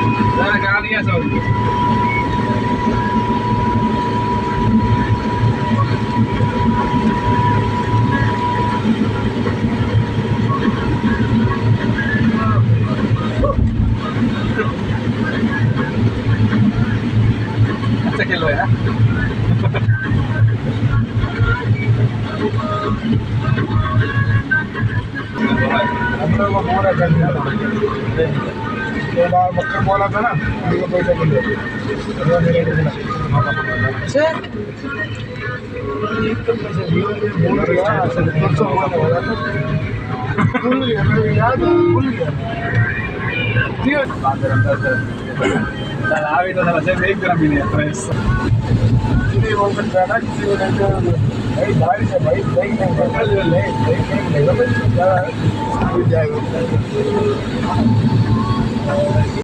लगा दिया सब। अच्छा खेलो है ना। हम लोग को पूरा कर दिया तो बक्कर बोला था ना उनको पैसा मिल सर याद भूल गया आवे तो साला से एक ग्राम भी नहीं प्रेस किसी बोल सकता है ना किसी को भाई बारिश है भाई नहीं नहीं नहीं नहीं जाएगा